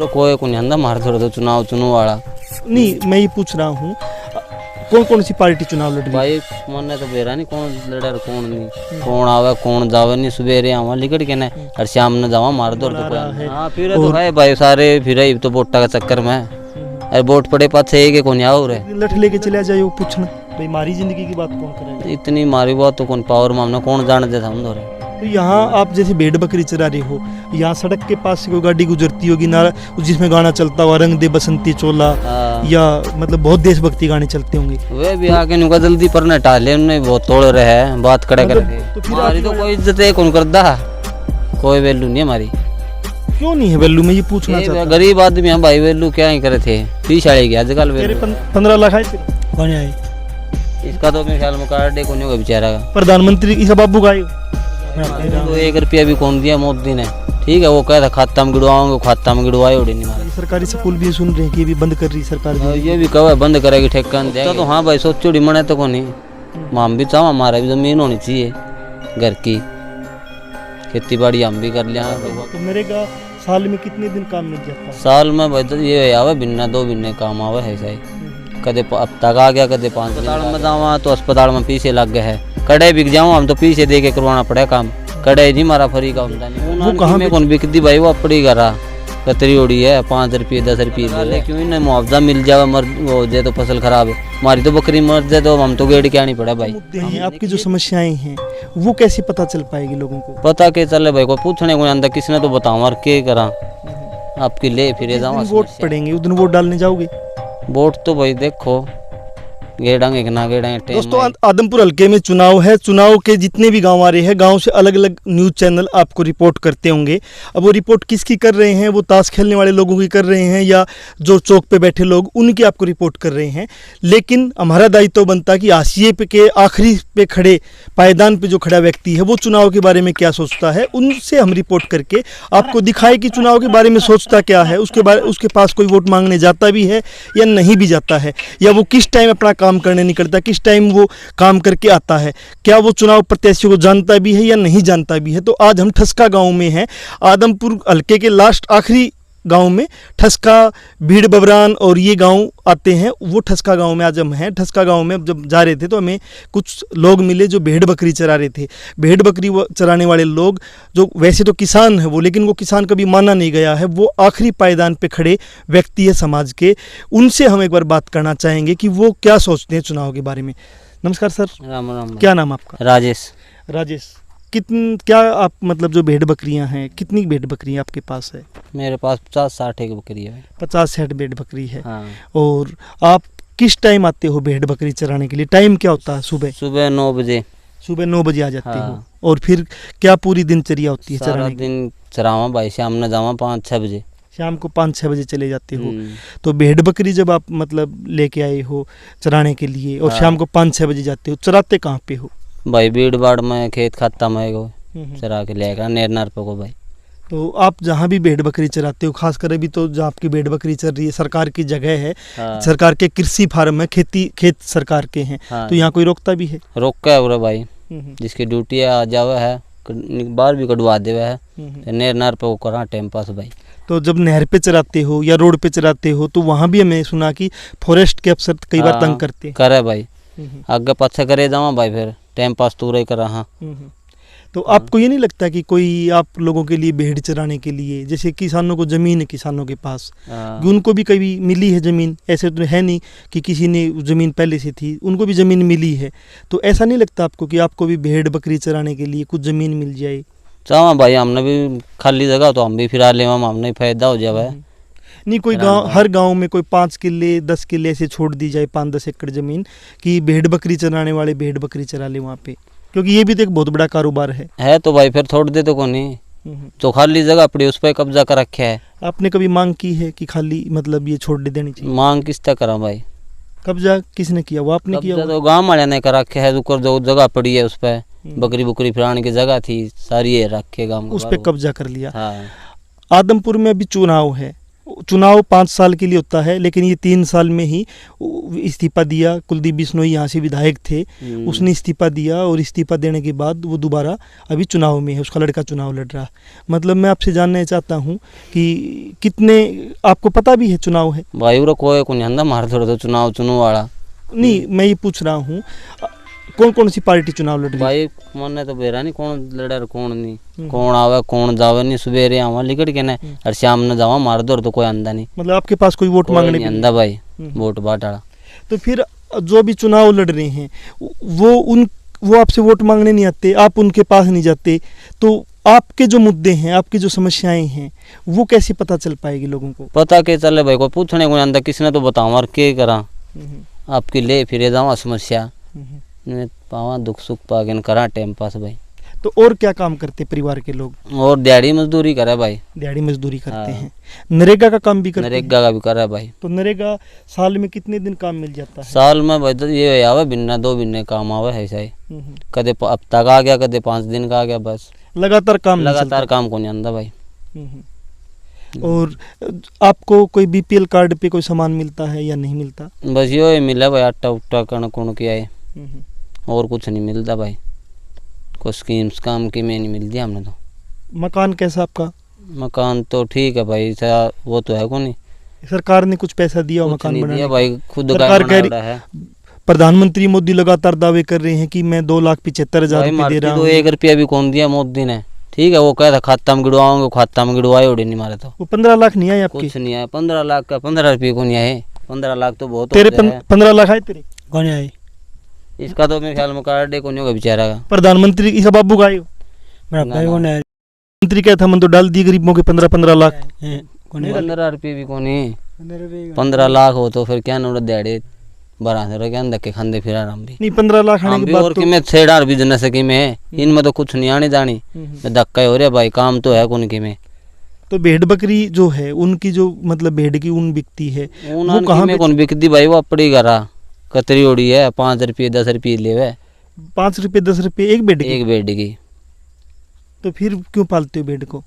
तो कोई को नहीं आंदा मार थोड़ा तो चुनाव वाला नहीं, मैं ये पूछ रहा हूँ कौन कौन सी पार्टी चुनाव लड़ रही है? भाई मन तो बेरा नहीं कौन लड़े और कौन नहीं, कौन आवे कौन जावे नहीं, सवेरे आवा लिकट के ना और शाम न जावा मार दो तो कोई। हाँ फिर तो है भाई सारे फिर तो वोटा का चक्कर में अरे वोट पड़े पाछे एक कोनी आओ रे लठ लेके चले जाओ पूछना भाई मारी जिंदगी की बात कौन करेगा? इतनी मारी बात तो कौन पावर मामला कौन जान देता हम दो रे। तो यहाँ आप जैसे भेड़ बकरी चरा रहे हो, यहाँ सड़क के पास से कोई गाड़ी गुजरती होगी ना जिसमें गाना चलता हुआ रंग दे बसंती चोला या मतलब बहुत देशभक्ति गाने चलते होंगे, वे भी आके नुका जल्दी पर न टाले उन्हें बहुत तोड़ रहे हैं बात करे करके। तो फिर हमारी तो कोई इज्जत है कौन करता, कोई वैल्यू नहीं हमारी। क्यों नहीं है वैल्यू? मैं ये पूछना चाहता हूँ। गरीब आदमी हम भाई वैल्यू क्या ही करे थे 30 साल की आजकल तेरे 15 लाख आए कौन आए? इसका तो मेरे ख्याल में कार्ड है कौन होगा बेचारा का। प्रधानमंत्री ईसा बाबू का तो 1 रुपया भी कौन दिया मोदी ने, ठीक है वो कहता खाता में गिड़वाओगे, खाता में गिड़वाए उड़े नहीं मारे। सरकारी स्कूल भी सुन रहे हैं कि भी बंद कर रही सरकार भी। ये भी कब बंद करेगी ठेका तो हाँ भाई सोचो मने तो कौन हम भी चाह हमारा भी जमीन होनी चाहिए घर की, खेती बाड़ी हम भी कर लिया। तो मेरे का साल में कितने दिन काम मिल जाता? साल में भाई तो ये आवे बिन्ना 2 महीने काम आवे है सही, कदे हफ्ता का आ गया कदे 5 अस्पताल में जावा तो अस्पताल में पीछे लग गए है, कड़े बिक जाऊँ हम तो पीछे दे के करवाना पड़े काम, कड़े जी मारा फ्री का होता नहीं। वो कहाँ में कौन बिकती भाई वो अपनी करा कतरी उड़ी है 5 रुपये 10 रुपये क्यों ना मुआवजा मिल जाए मर हो जाए तो फसल खराब है हमारी तो बकरी मर जाए तो हम तो गेड़ के आनी पड़ा भाई। आपकी जो समस्याएं हैं वो कैसे पता चल पाएगी लोगों को? पता के चले भाई को पूछने को अंदर किसी ने तो बताओ और क्या करा आपकी ले फिर जाऊँ। वोट पड़ेंगे उस दिन वोट डालने जाओगे? वोट तो भाई देखो गेड़ांगे कि ना गेड़ांगे। दोस्तों आदमपुर हल्के में चुनाव है, चुनाव के जितने भी गांव आ रहे हैं गांव से अलग अलग न्यूज़ चैनल आपको रिपोर्ट करते होंगे। अब वो रिपोर्ट किसकी कर रहे हैं, वो ताश खेलने वाले लोगों की कर रहे हैं या जो चौक पे बैठे लोग उनकी आपको रिपोर्ट कर रहे हैं, लेकिन हमारा दायित्व बनता है कि हाशिए पे के आखिरी पे खड़े पायदान पे जो खड़ा व्यक्ति है वो चुनाव के बारे में क्या सोचता है उनसे हम रिपोर्ट करके आपको दिखाए कि चुनाव के बारे में सोचता क्या है, उसके पास कोई वोट मांगने जाता भी है या नहीं भी जाता है, या वो किस टाइम अपना काम करने निकलता है, किस टाइम वो काम करके आता है, क्या वो चुनाव प्रत्याशियों को जानता भी है या नहीं जानता भी है। तो आज हम ठसका गांव में हैं, आदमपुर हल्के के लास्ट आखिरी गांव में ठसका भीड़ बबरान और ये गांव आते हैं, वो ठसका गांव में आज हम हैं। ठसका गांव में जब जा रहे थे तो हमें कुछ लोग मिले जो भेड़ बकरी चरा रहे थे। भेड़ बकरी चराने वाले लोग जो वैसे तो किसान है वो, लेकिन वो किसान कभी माना नहीं गया है, वो आखिरी पायदान पे खड़े व्यक्ति है समाज के। उनसे हम एक बार बात करना चाहेंगे कि वो क्या सोचते हैं चुनाव के बारे में। नमस्कार सर। राम राम। क्या नाम आपका? राजेश। राजेश, क्या आप मतलब जो भेड़ बकरियां हैं, कितनी भेड़ बकरियां आपके पास है? मेरे पास 50-60 एक बकरी है। 50-60 भेड़ बकरी है। हाँ। और आप किस टाइम आते हो भेड़ बकरी चराने के लिए? टाइम क्या होता है? सुबह 9 बजे। सुबह 9 बजे आ जाते हाँ। हो और फिर क्या पूरी दिनचर्या होती है सारा चराने की? दिन चरावा भाई, शाम न जावा 5-6 बजे। शाम को 5-6 बजे चले जाते हो। तो भेड़ बकरी जब आप मतलब लेके आए हो चराने के लिए और शाम को 5-6 बजे जाते हो, चराते कहाँ पे हो भाई? भीड़ बाड़ में खेत खाता में को चरा के लेगा नेर नार पे को भाई। तो आप जहाँ भी भेड़ बकरी चराते हो, खासकर अभी तो जहाँ आपकी भेड़ बकरी चल रही है सरकार की जगह है। हाँ। सरकार के कृषि फार्म है, खेत सरकार के हैं। हाँ। तो यहाँ कोई रोकता भी है? रोका है भाई, जिसकी ड्यूटी आ जावे है बाहर भी कटवा देवे है, नेर नार पे करा टाइम पास भाई। तो जब नहर पे चराते हो या रोड पे चराते हो तो वहाँ भी हमें सुना कि फॉरेस्ट के अफसर कई बार तंग करते हैं। करे भाई, आगे पाछे करे जावा भाई, फिर टाइम पास तो रही करा। हाँ। तो आपको ये नहीं लगता कि कोई आप लोगों के लिए भेड़ चराने के लिए, जैसे किसानों को जमीन है किसानों के पास, उनको भी कभी मिली है जमीन, ऐसे तो है नहीं कि किसी ने जमीन पहले से थी, उनको भी जमीन मिली है, तो ऐसा नहीं लगता आपको कि आपको भी भेड़ बकरी चराने के लिए कुछ जमीन मिल जाए? चाह भाई, हमने भी खाली जगह तो हम भी फिरा ले, हमने फायदा हो जाए। नहीं कोई गांव, हर गांव में कोई 5 किले 10 किले ऐसे छोड़ दी जाए, 5-10 एकड़ जमीन कि भेड़ बकरी चराने वाले भेड़ बकरी चरा ले वहाँ पे, क्योंकि ये भी तो एक बहुत बड़ा कारोबार है। तो भाई फिर छोड़ दे तो कौन नहीं, तो खाली जगह पड़ी उस पर कब्जा कर रखे है। आपने कभी मांग की है कि खाली मतलब ये छोड़ देनी चाहिए? मांग किस तरह करा भाई? कब्जा किसने किया? वो आपने किया? तो गाँव वाले ने कर रखे है, जो जगह पड़ी है उस पर बकरी बुकरी फिराने की जगह थी सारी है रखे गाँव, उस पर कब्जा कर लिया। हाँ। आदमपुर में अभी चुनाव है, चुनाव 5 साल के लिए होता है, लेकिन ये 3 साल में ही इस्तीफा दिया। कुलदीप बिश्नोई यहाँ से विधायक थे, उसने इस्तीफा दिया और इस्तीफा देने के बाद वो दोबारा अभी चुनाव में है, उसका लड़का चुनाव लड़ रहा। मतलब मैं आपसे जानना चाहता हूँ कि कितने आपको पता भी है चुनाव है? भाई वो कोई को नहीं आंदा मार थोड़ा तो चुनाव वाला नहीं, मैं ये पूछ रहा हूँ कौन कौन सी पार्टी चुनाव लड़ रही है? भाई मन तो बेरा नहीं कौन लड़ा और कौन नहीं, कौन आवे कौन जावे नहीं, सवेरे आवा लिकट के ना और शाम न जावा मार दो तो कोई आंदा नहीं। मतलब आपके पास कोई वोट मांगने नहीं आंदा भाई, वोट बाटाड़ा। तो फिर जो भी चुनाव लड़ रहे हैं वो आपसे वोट मांगने नहीं आते, आप उनके पास नहीं जाते, तो आपके जो मुद्दे हैं, आपकी जो समस्याएं हैं, वो कैसे पता चल पाएगी लोगों को? पता के चले भाई, कोई पूछने को नहीं आंदा, किसने तो बताऊं और के करा आपकी ले फिरे जावा समस्या पावा दुख सुख पागन करा टाइम पास भाई। तो और क्या काम करते परिवार के लोग? और दिहाड़ी मजदूरी करे भाई, दिहाड़ी मजदूरी करते हैं, नरेगा का काम भी करते हैं? नरेगा का भी करे भाई। तो नरेगा साल में कितने दिन काम मिल जाता है? साल में भाई तो ये आवे बिन्ना 2 महीने काम आवे ऐसा ही, कदे हफ्ता का आ गया, कदे 5 दिन का आ गया, बस लगातार काम काम को नहीं आंदा भाई। और आपको कोई बीपीएल कार्ड पे कोई सामान मिलता है या नहीं मिलता? बस यो मिला भाई, आटा उट्टा कणक कुणक है, और कुछ नहीं मिलता भाई। कोई स्कीम्स काम की में नहीं मिलती हमने तो। मकान कैसा आपका? मकान तो ठीक है भाई, वो तो है को नहीं, सरकार ने कुछ पैसा दिया मकान बनाने भाई, खुद सरकार कह रही है। प्रधानमंत्री मोदी लगातार दावे कर रहे हैं कि मैं 2,75,000 रुपये दे रहा हूँ। 1 रुपया भी कौन दिया मोदी ने? ठीक है, वो कह था खाता में गिड़वाओगे, खाता में गिड़वाए उड़े नहीं मारे तो। वो 15 लाख नहीं आए आपके? कुछ नहीं आया 15 लाख का, 15 रुपये को नहीं आए। 15 लाख तो बहुत तेरे 15 लाख आए तेरे? कौन आए? इसका तो मेरे ख्याल में कार्ड को नहीं होगा बेचारा का। प्रधानमंत्री इसका बाबू का आयो? मंत्री क्या था, मन तो डाल दी गरीबों के 15 लाख। 15 रुपये भी कौन, 15 लाख हो तो फिर क्या नोट दिहाड़ी बरा से क्या धक्के खाते फिर आराम भी नहीं। 15 लाख आने के बाद और कि मैं छेड़ार बिजनेस की में इनमें तो कुछ नहीं आने जानी, धक्का हो रहा भाई, काम तो है कौन की में। तो भेड़ बकरी जो है उनकी जो मतलब भेड़ की ऊन बिकती है वो कहाँ में कौन बिकती भाई? वो अपड़ी करा कतरी उड़ी है, 5 रुपये 10 रुपये ले 5 रुपये 10 रुपये एक बेड की। तो फिर क्यों पालते हो भेड़ को?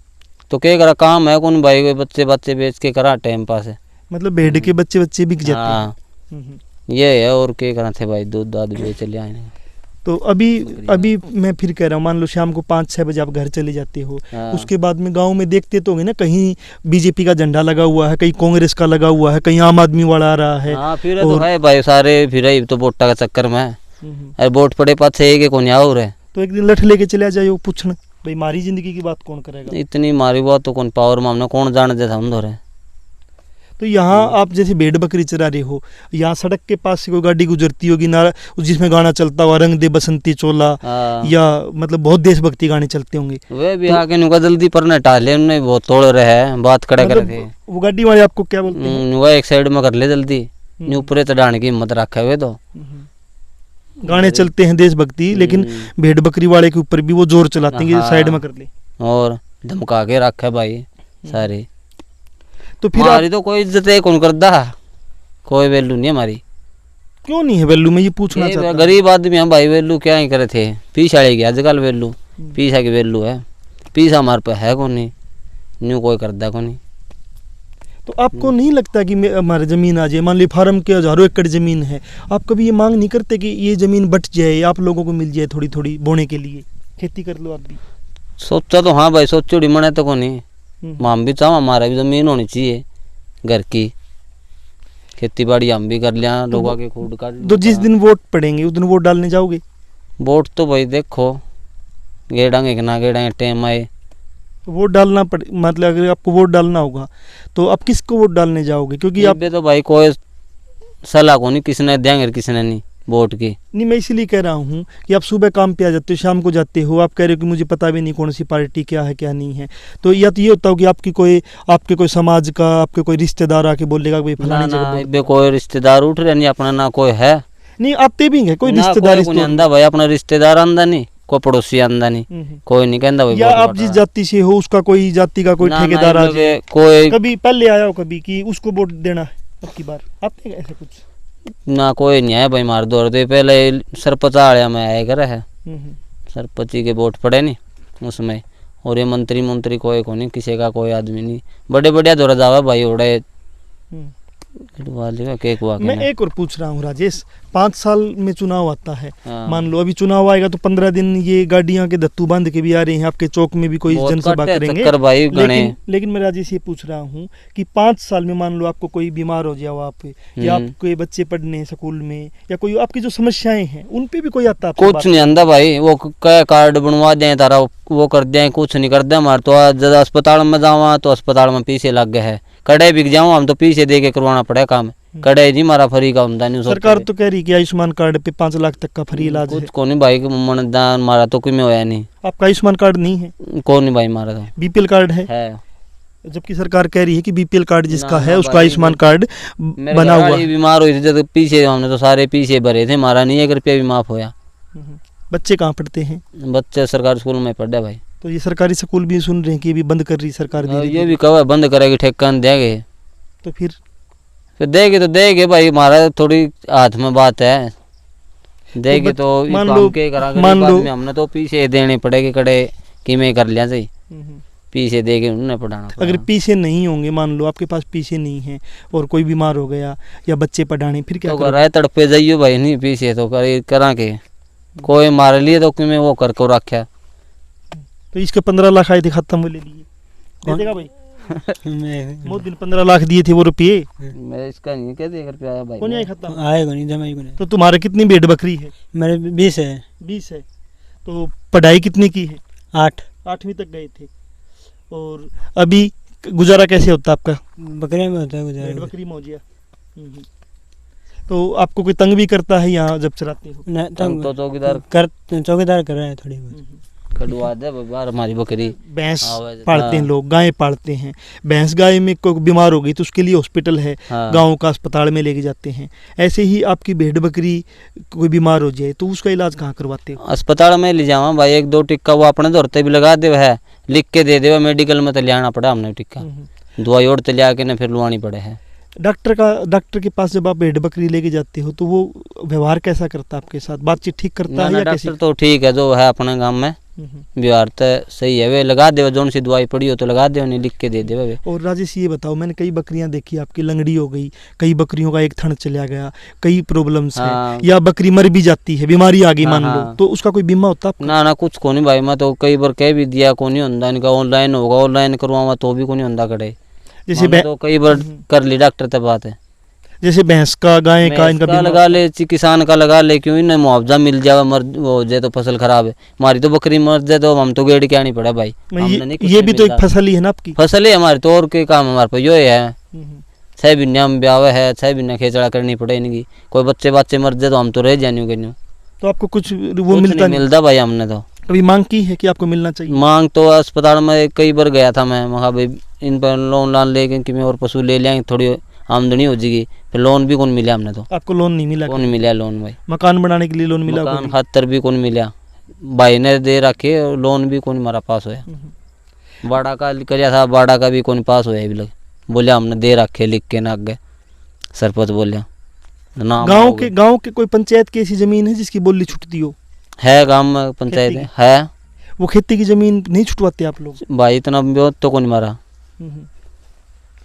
तो क्या करा, काम है कौन भाई, बच्चे बेच के करा टाइम पास है। मतलब भेड़ के बच्चे बिक जाते हैं। ये है, और क्या करा थे भाई, दूध दाद बेच ले आए। तो अभी मैं फिर कह रहा हूँ, मान लो शाम को 5-6 बजे आप घर चले जाते हो, उसके बाद में गांव में देखते तो होंगे ना, कहीं बीजेपी का झंडा लगा हुआ है, कहीं कांग्रेस का लगा हुआ है, कहीं आम आदमी वाला आ रहा है। फिर तो है भाई, सारे फिर तो वोटा का चक्कर में अरे वोट पड़े पाछे एक कौन और है। तो एक दिन लठ लेके चले जाओ पूछना, भाई मारी जिंदगी की बात कौन करेगा? इतनी मारी बात तो कौन पावर मामला कौन जाने जैसा हम रहे। तो यहाँ आप जैसे भेड़ बकरी चरा रहे हो, यहाँ सड़क के पास से कोई गाड़ी गुजरती होगी ना, जिसमें गाना चलता हुआ रंग दे बसंती चोला, या मतलब बहुत देशभक्ति गाने चलते होंगे, वे भी आके नुका जल्दी पर न टाले, उन्हें बहुत तोड़ रहे हैं, बात खड़ा करके। वो गाड़ी वाले आपको क्या बोलते हैं? वो एक साइड में कर ले जल्दी, ऊपर चढ़ाने की हिम्मत रखा हुए तो गाने चलते हैं देशभक्ति, लेकिन भेड़ बकरी वाले के ऊपर भी वो जोर चलाते हैं साइड में कर ले, और धमका के रखा है भाई सारे। तो फिर हमारी तो कोई इज्जत है कौन करता, कोई वैल्यू नहीं हमारी। क्यों नहीं है वैल्यू? मैं ये पूछना चाहता हूं। गरीब आदमी हम भाई, वैल्यू क्या ही करे थे, पीछा ले गया आजकल वैल्यू, पीछा की वैल्यू है, पीछा हमारे पे है कौन नहीं, न्यू कोई करता कौन नहीं। तो आपको नहीं लगता कि हमारी ज़मीन आ जाए, मान ली फार्म के हज़ारों एकड़ ज़मीन है, आप कभी ये मांग नहीं करते कि ये ज़मीन बट जाए, आप लोगों को मिल जाए थोड़ी थोड़ी बोने के लिए, खेती कर लो आप भी? सोचा तो हाँ भाई, सोचो डिमन है तो कौन नहीं, हम भी चाहो हमारा भी ज़मीन होनी चाहिए घर की, खेती बाड़ी हम भी कर लिया, लोगों के खूड का। तो जिस दिन वोट पड़ेंगे उस दिन वोट डालने जाओगे? वोट तो भाई देखो गेड़ांगे कि ना गेड़ांगे, टाइम आए वोट डालना पड़े। मतलब अगर आपको वोट डालना होगा तो आप किसको वोट डालने जाओगे? क्योंकि आप तो भाई कोई सलाह को नहीं, किसने देंगे किसने नहीं वोट की। नहीं, मैं इसीलिए कह रहा हूँ कि आप सुबह काम पे आ जाते हो, शाम को जाते हो, आप कह रहे हो कि मुझे पता भी नहीं कौन सी पार्टी क्या है क्या नहीं है। तो या तो ये होता हो कि आपके कोई समाज का, आपके कोई रिश्तेदार आके बोलेगा भाई फलानी जगह कोई रिश्तेदार उठ रहे नहीं अपना, ना कोई है नहीं, आते भी है कोई रिश्तेदार आंदा भाई, अपना रिश्तेदार आंदा नहीं, कोई पड़ोसी आंदा नहीं, कोई नहीं कहता भाई। या आप जिस जाति से हो उसका कोई जाति का कोई ठेकेदार आ जाए, कोई कभी पहले आया हो कभी कि उसको वोट देना है अब की बार, आते हैं ऐसा कुछ? ना कोई नहीं आया भाई, मार दौड़ दे पहले सरपंच आया मैं आया कर है, सरपंच के वोट पड़े नहीं उसमें, और ये मंत्री मंत्री कोई को नहीं, किसी का कोई आदमी नहीं, बड़े बढ़िया दौरा जावा भाई उड़े मैं एक और पूछ रहा हूँ राजेश, 5 साल में चुनाव आता है, हाँ। मान लो अभी चुनाव आएगा तो 15 दिन ये गाड़ियां के दत्तू बांध के भी आ रहे हैं, आपके चौक में भी कोई बहुत जनसभा कट्टे करेंगे, चक्कर भाई गणे। लेकिन मैं राजेश ये पूछ रहा हूँ कि 5 साल में मान लो आपको कोई बीमार हो जाओ आप, या आपके बच्चे पढ़ने हैं स्कूल में, या कोई आपकी जो समस्याएं हैं उन पे भी कोई आता है? कुछ नहीं आंदा भाई, वो क्या कार्ड बनवा दें तारा वो कर दें, कुछ नहीं कर दे हमारे तो। आज अस्पताल में जावा तो अस्पताल में पीछे लग गए है, कड़े बिक जाऊँ हम तो पीछे दे के करवाना पड़े काम, कड़े जी मारा फ्री का होता नहीं। सरकार तो कह रही कि आयुष्मान कार्ड पे 5 लाख तक का फ्री इलाज है। कुछ को नहीं भाई, मन दान मारा तो कोई में होया नहीं। आपका आयुष्मान कार्ड नहीं है? कौन नहीं भाई मारा तो बीपीएल कार्ड है? जबकि सरकार कह रही है कि बीपीएल कार्ड जिसका है उसका आयुष्मान कार्ड बना हुआ। बीमार हुई थी जब पीछे, हमने तो सारे पीछे भरे थे, मारा नहीं 1 रुपया भी माफ होया। बच्चे कहाँ पढ़ते हैं? बच्चे सरकारी स्कूल में पढ़े भाई। तो ये सरकारी स्कूल भी सुन रहे हैं कि ये भी बंद कर रही सरकार, ये भी कहा बंद करेगी, ठेका देंगे तो फिर देगी तो देगी भाई, हमारा थोड़ी हाथ में बात है, देगी तो मान लो हमने तो पीछे देने पड़ेगी, कड़े कि मैं कर लिया सही, पीछे दे के उन्हें पढ़ाना। अगर पीछे नहीं होंगे, मान लो आपके पास पीछे नहीं है और कोई बीमार हो गया या बच्चे पढ़ाने, फिर क्या कर रहा है? तड़पे जाइयो भाई, नहीं पीछे तो करा के कोई मार लिए तो कि मैं वो कर को रखा। तो इसके 15 लाख आए थे, खत्म वो ले लिए, दे देगा भाई? बहुत दिन 15 लाख दिए थे वो रुपये, मैं इसका नहीं कह 1 रुपया आया भाई, कौन आए खत्म आएगा नहीं, जमा ही नहीं। तो तुम्हारे कितनी भेड़ बकरी है? मेरे 20 है। 20 है। तो पढ़ाई कितनी की है? 8वीं तक गए थे। और अभी गुजारा कैसे होता आपका? बकरे में होता है गुजारा, बकरी मौजिया। तो आपको कोई तंग भी करता है यहाँ जब चराते हो? तंग तो चौकीदार कर रहा है थोड़ी बहुत, कटवा दे बार हमारी बकरी। भैंस पालते हैं लोग, गाय पालते हैं, भैंस गाय में कोई बीमार हो गई तो उसके लिए हॉस्पिटल है, गाँव का अस्पताल में लेके जाते हैं। ऐसे ही आपकी भेड़ बकरी कोई बीमार हो जाए तो उसका इलाज कहाँ करवाते हो? अस्पताल में ले जावा भाई, 1-2 टिक्का वो अपने दौरते भी लगा दे है, लिख के दे दे, मेडिकल में तो लियाना पड़ा हमने टिक्का, दवाई और लिया के ना फिर लुआनी पड़े है। डॉक्टर के पास जब आप भेड़ बकरी लेके जाते हो तो वो व्यवहार कैसा करता है आपके साथ? बातचीत ठीक करता है या कैसे? डॉक्टर तो ठीक है जो है अपने गांव में, व्यवहार तो सही है, वे लगा दे, जो सी दवाई पड़ी हो तो लगा दे, उन्हें लिख के दे दे वे। और राजेश ये बताओ, मैंने कई बकरियां देखी, आपकी लंगड़ी हो गई, कई बकरियों का एक थन चला गया, कई प्रॉब्लम्स है, या बकरी मर भी जाती है, बीमारी आ गई मान लो, तो उसका कोई बीमा होता है? ना कुछ को नहीं भाई, मैं तो कई बार कह भी दिया, को नहीं होता इनका, ऑनलाइन होगा, ऑनलाइन करवावा तो भी को नहीं होता कड़े, जैसे तो कई बार कर ली डॉक्टर तक बात है। जैसे भैंस का, गाय का, इनका लगा ले, किसान का लगा ले, क्यों इन्हें मुआवजा मिल जाए, मर हो जाए तो फसल खराब है, हमारी तो बकरी मर जाए तो हम तो गेड़ क्या नहीं पड़ा भाई। ये भी तो एक फसल ही है ना आपकी? फसल है हमारी तो, और के काम हमारे पास यो है, 6 महीने में ब्याह है, 6 महीने खेचड़ा करनी पड़े इनकी, कोई बच्चे मर जाए तो हम तो रह जाने। तो आपको कुछ वो मिलता भाई? हमने तो कभी मांग की है कि आपको मिलना चाहिए? मांग तो अस्पताल में कई बार गया था मैं, वहाँ भाई इन पर लोन लेके कि मैं और पशु ले लेंगे, थोड़ी आमदनी हो जाएगी, फिर लोन भी कौन मिला हमने तो। आपको लोन नहीं मिला? कौन मिला लोन भाई? मकान बनाने के लिए लोन मिला? मकान खातर भी कौन मिला, भाई ने दे रखे, लोन भी कौन हमारा पास होया। बाड़ा का कराया था, बाड़ा का भी कौन पास होया अभी लग, बोले हमने दे रखे लिख के ना, आगे सरपंच बोलिया। गाँव के कोई पंचायत की ऐसी जमीन है जिसकी बोली छुटती हो? है गाँव में पंचायत है, वो खेती की जमीन नहीं छुटवाते आप लोग? भाई इतना तो कौन मारा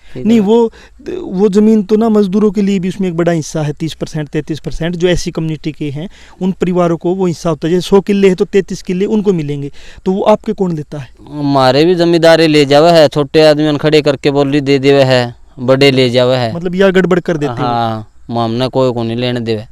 नहीं, वो जमीन तो ना मजदूरों के लिए भी उसमें एक बड़ा हिस्सा है, 30% 33%, जो ऐसी कम्युनिटी के हैं उन परिवारों को वो हिस्सा होता है। जैसे 100 किले है तो 33 किले उनको मिलेंगे, तो वो आपके कौन देता है? हमारे भी जमींदारी ले जावे है, छोटे आदमी खड़े करके बोली दे देवे है, बड़े ले जावे है, मतलब या गड़बड़ कर देते हैं। हाँ, हमने कोई को नहीं लेने देवे।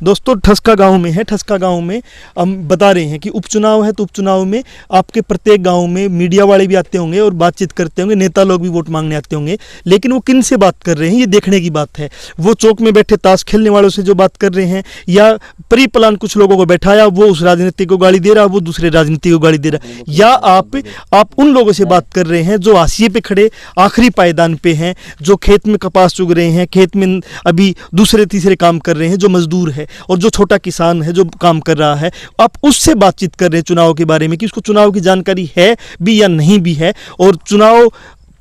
दोस्तों ठसका गांव में है, ठसका गांव में हम बता रहे हैं कि उपचुनाव है, तो उपचुनाव में आपके प्रत्येक गांव में मीडिया वाले भी आते होंगे और बातचीत करते होंगे, नेता लोग भी वोट मांगने आते होंगे, लेकिन वो किन से बात कर रहे हैं ये देखने की बात है। वो चौक में बैठे ताश खेलने वालों से जो बात कर रहे हैं, या प्री प्लान कुछ लोगों को बैठाया, वो उस राजनीति को गाली दे रहा, वो दूसरे राजनीति को गाली दे रहा, या आप उन लोगों से बात कर रहे हैं जो हाशिए पे खड़े आखिरी पायदान पे हैं, जो खेत में कपास चुग रहे हैं, खेत में अभी दूसरे तीसरे काम कर रहे हैं, जो मजदूर है और जो छोटा किसान है जो काम कर रहा है, आप उससे बातचीत कर रहे हैं चुनाव के बारे में कि उसको चुनाव की जानकारी है भी या नहीं भी है, और चुनाव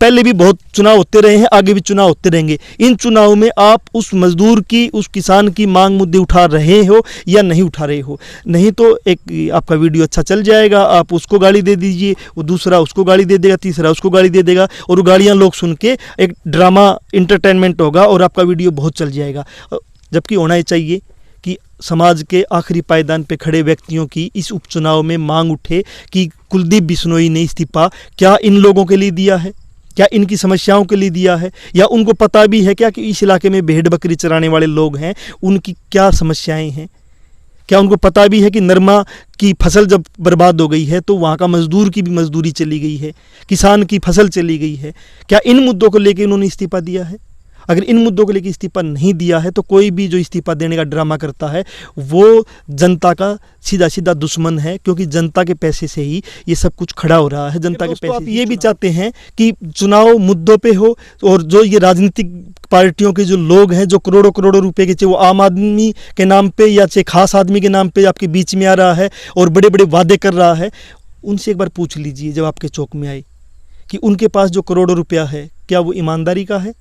पहले भी बहुत चुनाव होते रहे हैं, आगे भी चुनाव होते रहेंगे। इन चुनाव में आप उस मजदूर की, उस किसान की मांग मुद्दे उठा रहे हो या नहीं उठा रहे हो? नहीं तो एक आपका वीडियो अच्छा चल जाएगा, आप उसको गाली दे दीजिए, वो दूसरा उसको गाली दे देगा, तीसरा उसको गाली दे देगा, और वो गालियाँ लोग सुन के एक ड्रामा इंटरटेनमेंट होगा और आपका वीडियो बहुत चल जाएगा। जबकि होना ही चाहिए कि समाज के आखिरी पायदान पे खड़े व्यक्तियों की इस उपचुनाव में मांग उठे कि कुलदीप बिश्नोई ने इस्तीफा क्या इन लोगों के लिए दिया है, क्या इनकी समस्याओं के लिए दिया है, या उनको पता भी है क्या कि इस इलाके में भेड़ बकरी चराने वाले लोग हैं, उनकी क्या समस्याएं हैं? क्या उनको पता भी है कि नरमा की फसल जब बर्बाद हो गई है तो वहाँ का मजदूर की भी मजदूरी चली गई है, किसान की फसल चली गई है? क्या इन मुद्दों को लेकर उन्होंने इस्तीफा दिया है? अगर इन मुद्दों को लेकर इस्तीफा नहीं दिया है तो कोई भी जो इस्तीफा देने का ड्रामा करता है वो जनता का सीधा सीधा दुश्मन है, क्योंकि जनता के पैसे से ही ये सब कुछ खड़ा हो रहा है। जनता के पैसे। आप ये भी चाहते हैं कि चुनाव मुद्दों पे हो, और जो ये राजनीतिक पार्टियों के जो लोग हैं जो करोड़ों करोड़ों रुपए के, चाहे वो आम आदमी के नाम पे या चाहे खास आदमी के नाम पे आपके बीच में आ रहा है और बड़े बड़े वादे कर रहा है, उनसे एक बार पूछ लीजिए जब आपके चौक में आए कि उनके पास जो करोड़ों रुपया है क्या वो ईमानदारी का है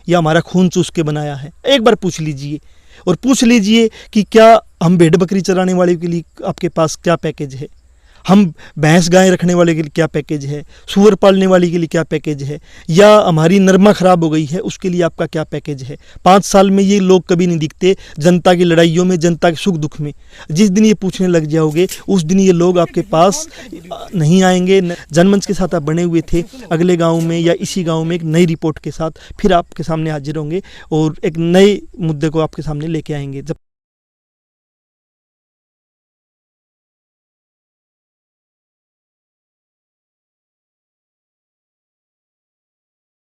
या हमारा खून चूस के बनाया है? एक बार पूछ लीजिए। और पूछ लीजिए कि क्या हम भेड़ बकरी चराने वाले के लिए आपके पास क्या पैकेज है, हम भैंस गाय रखने वाले के लिए क्या पैकेज है, सुअर पालने वाले के लिए क्या पैकेज है, या हमारी नरमा खराब हो गई है उसके लिए आपका क्या पैकेज है? 5 साल में ये लोग कभी नहीं दिखते जनता की लड़ाइयों में, जनता के सुख दुख में। जिस दिन ये पूछने लग जाओगे उस दिन ये लोग आपके पास नहीं आएंगे। जनमंच के साथ आप बने हुए थे, अगले गाँव में या इसी गाँव में एक नई रिपोर्ट के साथ फिर आपके सामने हाजिर होंगे और एक नए मुद्दे को आपके सामने लेके आएंगे। जब